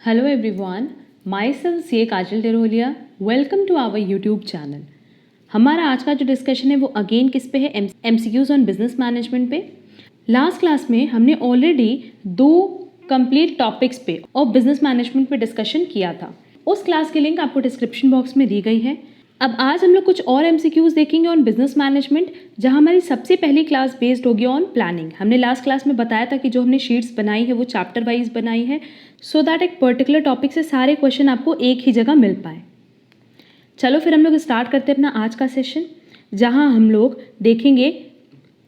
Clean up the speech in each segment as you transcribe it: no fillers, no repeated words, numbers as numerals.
Hello everyone, myself CA Kajal Teroliya, welcome to our YouTube channel. हमारा आज का जो डिस्कशन है वो अगेन किस पे है, एमसीक्यूज ऑन बिजनेस मैनेजमेंट पे। लास्ट क्लास में हमने ऑलरेडी 2 कंप्लीट टॉपिक्स पे और बिजनेस मैनेजमेंट पे डिस्कशन किया था। उस क्लास की लिंक आपको डिस्क्रिप्शन बॉक्स में दी गई है। अब आज हम लोग कुछ और एमसीक्यूज देखेंगे ऑन बिजनेस मैनेजमेंट, जहां हमारी सबसे पहली क्लास बेस्ड होगी ऑन प्लानिंग। हमने लास्ट क्लास में बताया था कि जो हमने शीट्स बनाई है वो चैप्टर वाइज बनाई है, सो दैट एक पर्टिकुलर टॉपिक से सारे क्वेश्चन आपको एक ही जगह मिल पाए। चलो फिर हम लोग स्टार्ट करते हैं अपना आज का सेशन, जहां हम लोग देखेंगे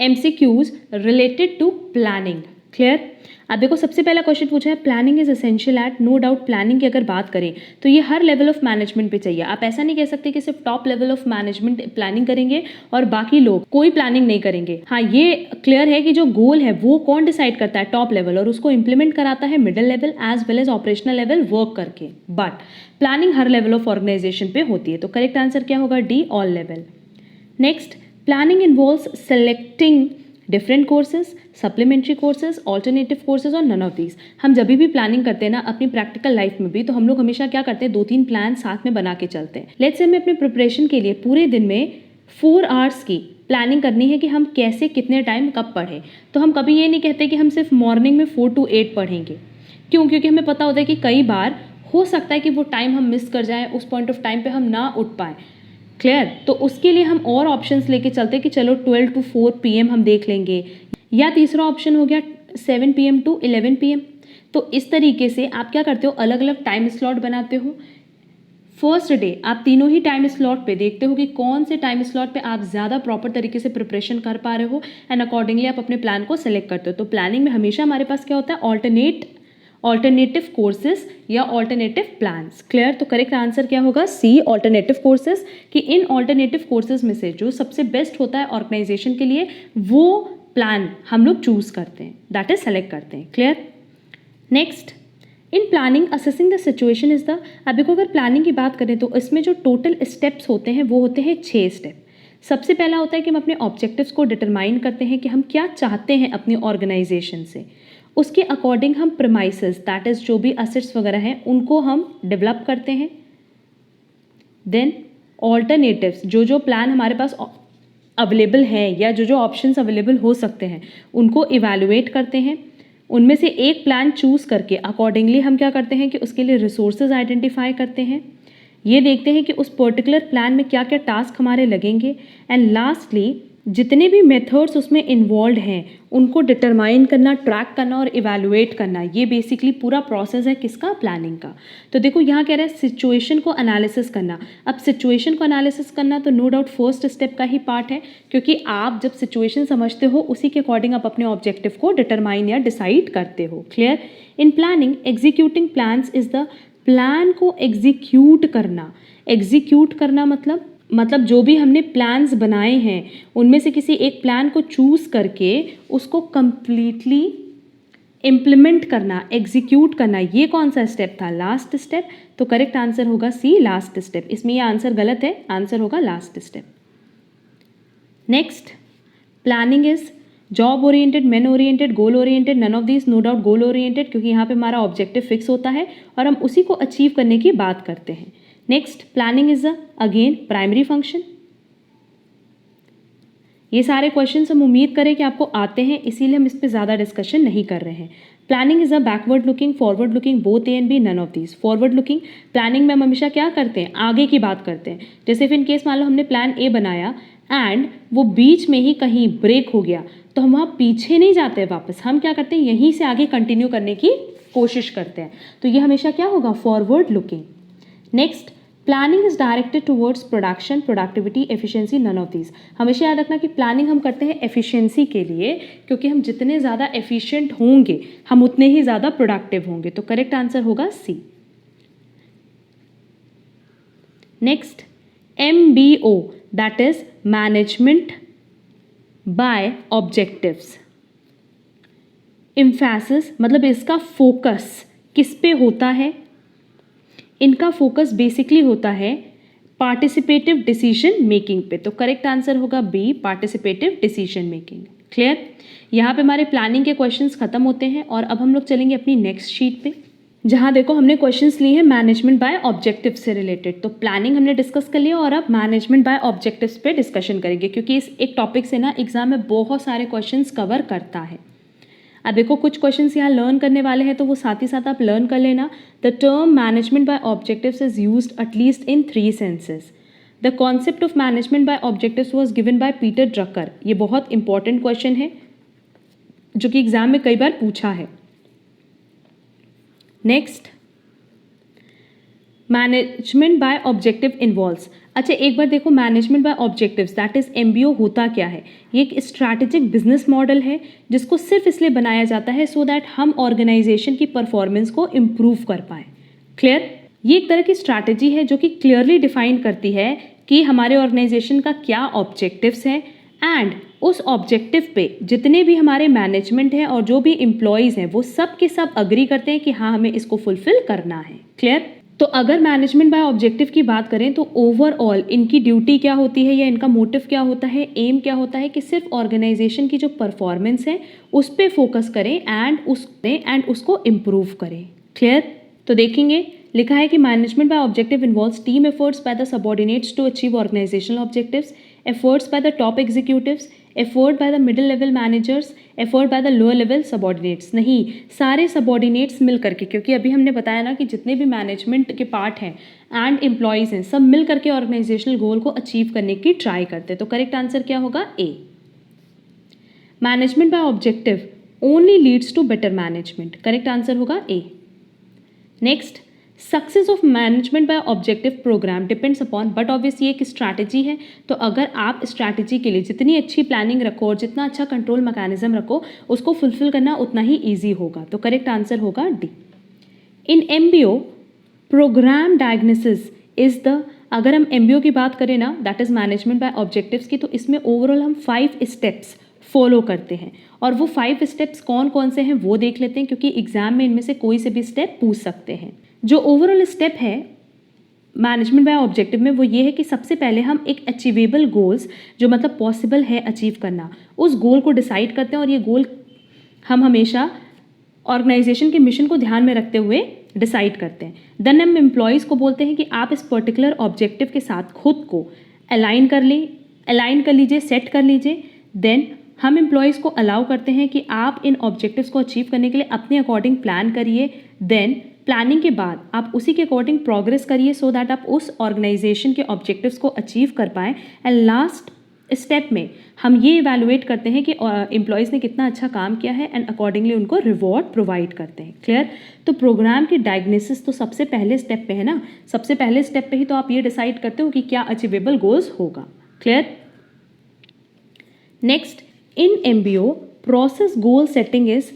MCQs related to planning. Clear? अब देखो, सबसे पहला क्वेश्चन पूछा है, planning is essential at. No doubt planning की अगर बात करें तो ये हर लेवल ऑफ मैनेजमेंट पे चाहिए। आप ऐसा नहीं कह सकते कि सिर्फ top level of management planning करेंगे और बाकी लोग कोई प्लानिंग नहीं करेंगे। हाँ, ये क्लियर है कि जो गोल है वो कौन डिसाइड करता है, टॉप लेवल, और उसको इंप्लीमेंट कराता है middle level as well as operational level work करके। बट प्लानिंग हर लेवल ऑफ ऑर्गेनाइजेशन पे होती है, तो करेक्ट आंसर क्या होगा? D, all level. Next, planning involves selecting different courses, supplementary courses, alternative courses और नन ऑफ दीज। हम जब भी प्लानिंग करते हैं ना अपनी प्रैक्टिकल लाइफ में भी, तो हम लोग हमेशा क्या करते हैं, 2-3 प्लान साथ में बना के चलते हैं। लेट्स से हमें अपने प्रिपरेशन के लिए पूरे दिन में 4 आवर्स की प्लानिंग करनी है कि हम कैसे कितने टाइम कब पढ़ें। तो हम कभी ये नहीं कहते कि हम सिर्फ मॉर्निंग में 4 to 8 पढ़ेंगे। क्यों? क्योंकि हमें पता होता है कि कई बार हो सकता है कि वो टाइम हम मिस कर जाएं, उस पॉइंट ऑफ टाइम पे हम ना उठ पाएँ। क्लियर? तो उसके लिए हम और ऑप्शंस लेके चलते हैं कि चलो 12 to 4 PM हम देख लेंगे, या तीसरा ऑप्शन हो गया 7 PM to 11 PM। तो इस तरीके से आप क्या करते हो, अलग अलग टाइम स्लॉट बनाते हो। फर्स्ट डे आप तीनों ही टाइम स्लॉट पे देखते हो कि कौन से टाइम स्लॉट पे आप ज़्यादा प्रॉपर तरीके से प्रिपरेशन कर पा रहे हो, एंड अकॉर्डिंगली आप अपने प्लान को सेलेक्ट करते हो। तो प्लानिंग में हमेशा हमारे पास क्या होता है, ऑल्टरनेटिव कोर्सेज या ऑल्टरनेटिव प्लान्स। क्लियर? तो करेक्ट आंसर क्या होगा? सी, ऑल्टरनेटिव कोर्सेज। कि इन ऑल्टरनेटिव कोर्सेज में से जो सबसे बेस्ट होता है ऑर्गेनाइजेशन के लिए, वो प्लान हम लोग चूज करते हैं, दैट इज सेलेक्ट करते हैं। Clear? Next, in planning assessing the situation is the. अब देखो, अगर प्लानिंग की बात करें तो इसमें जो टोटल स्टेप्स होते हैं वो होते हैं 6 स्टेप। सबसे पहला होता है कि हम अपने ऑब्जेक्टिव्स को डिटरमाइन करते हैं कि हम क्या चाहते हैं अपनी ऑर्गेनाइजेशन से। उसके अकॉर्डिंग हम प्रीमाइसेस, दैट इज जो भी असेट्स वगैरह हैं, उनको हम डेवलप करते हैं। देन ऑल्टरनेटिव्स, जो जो प्लान हमारे पास अवेलेबल है या जो जो ऑप्शंस अवेलेबल हो सकते हैं, उनको इवैल्यूएट करते हैं। उनमें से एक प्लान चूज करके अकॉर्डिंगली हम क्या करते हैं कि उसके लिए रिसोर्सेज आइडेंटिफाई करते हैं। ये देखते हैं कि उस पर्टिकुलर प्लान में क्या क्या टास्क हमारे लगेंगे, एंड लास्टली जितने भी मेथड्स उसमें इन्वॉल्व हैं उनको डिटरमाइन करना, ट्रैक करना और इवैल्यूएट करना। ये बेसिकली पूरा प्रोसेस है किसका? प्लानिंग का। तो देखो यहाँ कह रहा है सिचुएशन को एनालिसिस करना। अब सिचुएशन को एनालिसिस करना तो नो डाउट फर्स्ट स्टेप का ही पार्ट है, क्योंकि आप जब सिचुएशन समझते हो उसी के अकॉर्डिंग आप अपने ऑब्जेक्टिव को डिटरमाइन या डिसाइड करते हो। Clear? In planning executing plans is the, plan को एग्जीक्यूट करना। एग्जीक्यूट करना मतलब जो भी हमने प्लान्स बनाए हैं उनमें से किसी एक प्लान को चूज करके उसको कंप्लीटली इम्प्लीमेंट करना, एग्जीक्यूट करना। ये कौन सा स्टेप था? Last step. तो करेक्ट आंसर होगा सी, लास्ट स्टेप। इसमें ये आंसर गलत है, आंसर होगा last step. Next, planning is job oriented, man oriented, goal oriented, none of these. No doubt goal oriented, क्योंकि यहाँ पे हमारा ऑब्जेक्टिव फिक्स होता है और हम उसी को अचीव करने की बात करते हैं। Next, planning is again primary function. ये सारे क्वेश्चंस हम उम्मीद करें कि आपको आते हैं, इसीलिए हम इस पर ज़्यादा डिस्कशन नहीं कर रहे हैं। Planning is backward looking, forward looking, both A and B, none of these. Forward looking, planning में हम हमेशा क्या करते हैं? आगे की बात करते हैं। जैसे फिर इन केस मान लो हमने प्लान ए बनाया एंड वो बीच में ही कहीं ब्रेक हो गया, तो हम वहाँ पीछे नहीं जाते वापस, हम क्या करते हैं, यहीं से आगे कंटिन्यू करने की कोशिश करते हैं। तो ये हमेशा क्या होगा? Forward looking. Next, planning is directed towards production, productivity, efficiency, none of these. हमेशा याद रखना कि प्लानिंग हम करते हैं एफिशिएंसी के लिए, क्योंकि हम जितने ज़्यादा एफिशिएंट होंगे हम उतने ही ज़्यादा प्रोडक्टिव होंगे। तो करेक्ट आंसर होगा C. Next, MBO, that is management by objectives. Emphasis मतलब इसका फोकस किस पे होता है? इनका फोकस बेसिकली होता है पार्टिसिपेटिव डिसीजन मेकिंग पे। तो करेक्ट आंसर होगा B, participative decision making. Clear? यहाँ पे हमारे प्लानिंग के क्वेश्चंस खत्म होते हैं और अब हम लोग चलेंगे अपनी नेक्स्ट शीट पे, जहाँ देखो हमने क्वेश्चंस लिए हैं मैनेजमेंट बाय ऑब्जेक्टिव से रिलेटेड। तो प्लानिंग हमने डिस्कस कर लिया और अब मैनेजमेंट बाय ऑब्जेक्टिव्स पे डिस्कशन करेंगे, क्योंकि इस एक टॉपिक से ना एग्जाम में बहुत सारे क्वेश्चंस कवर करता है। अब देखो कुछ क्वेश्चंस यहाँ लर्न करने वाले हैं, तो वो साथ ही साथ आप लर्न कर लेना। The term management by objectives is used at least in 3 senses. The concept of management by objectives was given by Peter Drucker. ये बहुत इंपॉर्टेंट क्वेश्चन है जो कि एग्जाम में कई बार पूछा है। Next, management by objective involves. अच्छा एक बार देखो, management by objectives that is MBO होता क्या है? ये एक स्ट्रैटेजिक बिजनेस मॉडल है जिसको सिर्फ इसलिए बनाया जाता है सो दैट हम ऑर्गेनाइजेशन की परफॉर्मेंस को इम्प्रूव कर पाए। क्लियर? ये एक तरह की स्ट्रैटेजी है जो कि क्लियरली डिफाइन करती है कि हमारे ऑर्गेनाइजेशन का क्या ऑब्जेक्टिव्स हैं एंड उस ऑब्जेक्टिव पे जितने भी हमारे मैनेजमेंट हैं और जो भी एम्प्लॉयज़ हैं वो सब के सब अग्री करते हैं कि हाँ हमें इसको फुलफिल करना है। क्लियर? तो अगर मैनेजमेंट बाय ऑब्जेक्टिव की बात करें तो ओवरऑल इनकी ड्यूटी क्या होती है या इनका मोटिव क्या होता है, एम क्या होता है कि सिर्फ ऑर्गेनाइजेशन की जो परफॉर्मेंस है उस पर फोकस करें एंड उसको इम्प्रूव करें। क्लियर? तो देखेंगे लिखा है कि management by objective involves team efforts by the subordinates to achieve organisational objectives, efforts by the top executives, effort by the middle level managers, effort by the lower level subordinates. नहीं, सारे subordinates मिल करके, क्योंकि अभी हमने बताया ना कि जितने भी मैनेजमेंट के पार्ट हैं एंड एम्प्लॉयज़ हैं सब मिल करके ऑर्गेनाइजेशनल गोल को अचीव करने की ट्राई करते हैं। तो करेक्ट आंसर क्या होगा? A. Management by objective only leads to better management. Correct answer होगा A. Next, success of management by objective programme depends upon, but obvious ये एक स्ट्रैटेजी है, तो अगर आप स्ट्रैटेजी के लिए जितनी अच्छी प्लानिंग रखो और जितना अच्छा कंट्रोल मैकेनिज्म रखो उसको फुलफिल करना उतना ही ईजी होगा। तो करेक्ट आंसर होगा D. In MBO programme diagnosis is the, अगर हम MBO की बात करें ना that is management by objectives की, तो इसमें ओवरऑल हम 5 स्टेप्स फॉलो करते हैं और वो 5 स्टेप्स कौन कौन से हैं वो देख लेते हैं, क्योंकि एग्जाम में इनमें से कोई से भी स्टेप पूछ सकते हैं। जो ओवरऑल स्टेप है मैनेजमेंट बाय ऑब्जेक्टिव में वो ये है कि सबसे पहले हम एक अचीवेबल गोल्स, जो मतलब पॉसिबल है अचीव करना, उस गोल को डिसाइड करते हैं और ये गोल हम हमेशा ऑर्गेनाइजेशन के मिशन को ध्यान में रखते हुए डिसाइड करते हैं। देन हम एम्प्लॉयज़ को बोलते हैं कि आप इस पर्टिकुलर ऑब्जेक्टिव के साथ खुद को अलाइन कर लीजिए, सेट कर लीजिए। देन हम एम्प्लॉयज़ को अलाउ करते हैं कि आप इन ऑब्जेक्टिव्स को अचीव करने के लिए अपने अकॉर्डिंग प्लान करिए। देन प्लानिंग के बाद आप उसी के अकॉर्डिंग प्रोग्रेस करिए सो दैट आप उस ऑर्गेनाइजेशन के ऑब्जेक्टिव्स को अचीव कर पाएँ। एंड लास्ट स्टेप में हम ये इवैल्यूएट करते हैं कि एम्प्लॉयज़ ने कितना अच्छा काम किया है एंड अकॉर्डिंगली उनको रिवॉर्ड प्रोवाइड करते हैं। क्लियर? तो प्रोग्राम की डायग्नोसिस तो सबसे पहले स्टेप पे है ना, सबसे पहले स्टेप पे ही तो आप ये डिसाइड करते हो कि क्या अचीवेबल गोल्स होगा। Clear? Next, in MBO process goal setting is,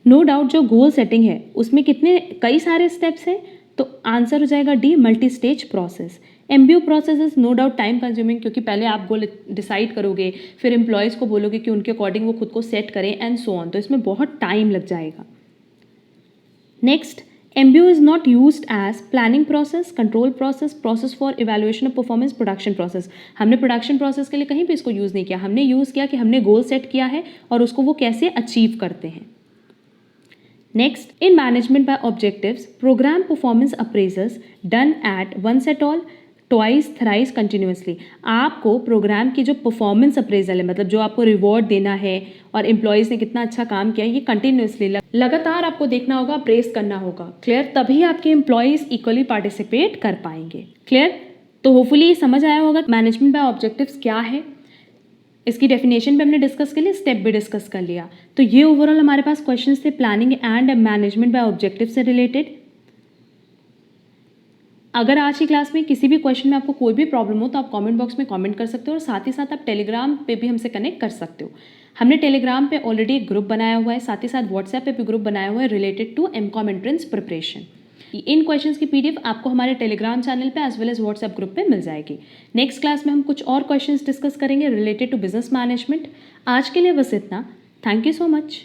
no doubt जो गोल सेटिंग है उसमें कई सारे स्टेप्स हैं, तो आंसर हो जाएगा D, multi stage process. MBO process is no doubt time consuming, क्योंकि पहले आप गोल डिसाइड करोगे, फिर एम्प्लॉयज़ को बोलोगे कि उनके अकॉर्डिंग वो खुद को सेट करें एंड सो ऑन, तो इसमें बहुत टाइम लग जाएगा। Next, MBO is not used as planning process, control process, process for evaluation of performance, production process. हमने प्रोडक्शन प्रोसेस के लिए कहीं भी इसको यूज़ नहीं किया, हमने यूज़ किया कि हमने गोल सेट किया है और उसको वो कैसे अचीव करते हैं। Next, in management by objectives programme performance appraisals done at once at all, twice, thrice, continuously. आपको प्रोग्राम की जो परफॉर्मेंस अप्रेजल है, मतलब जो आपको रिवॉर्ड देना है और एम्प्लॉयज़ ने कितना अच्छा काम किया है, ये कंटिन्यूसली लगातार आपको देखना होगा, प्रेस करना होगा। क्लियर? तभी आपके एम्प्लॉयज़ इक्वली पार्टिसिपेट कर पाएंगे। क्लियर? तो होपफुली ये समझ आया होगा मैनेजमेंट बाय ऑब्जेक्टिव्स क्या है। इसकी डेफिनेशन भी हमने डिस्कस कर लिया, स्टेप भी डिस्कस कर लिया। तो ये ओवरऑल हमारे पास क्वेश्चंस थे planning and management by objective से रिलेटेड। अगर आज की क्लास में किसी भी क्वेश्चन में आपको कोई भी प्रॉब्लम हो तो आप कमेंट बॉक्स में कमेंट कर सकते हो और साथ ही साथ आप टेलीग्राम पे भी हमसे कनेक्ट कर सकते हो। हमने टेलीग्राम पे ऑलरेडी एक ग्रुप बनाया हुआ है, साथ ही साथ व्हाट्सएप पे भी ग्रुप बनाया हुआ है related to MCOM entrance preparation. इन क्वेश्चंस की PDF आपको हमारे टेलीग्राम चैनल पे as well as WhatsApp group पे मिल जाएगी। नेक्स्ट क्लास में हम कुछ और क्वेश्चंस डिस्कस करेंगे रिलेटेड टू बिजनेस मैनेजमेंट। आज के लिए बस इतना। Thank you so much.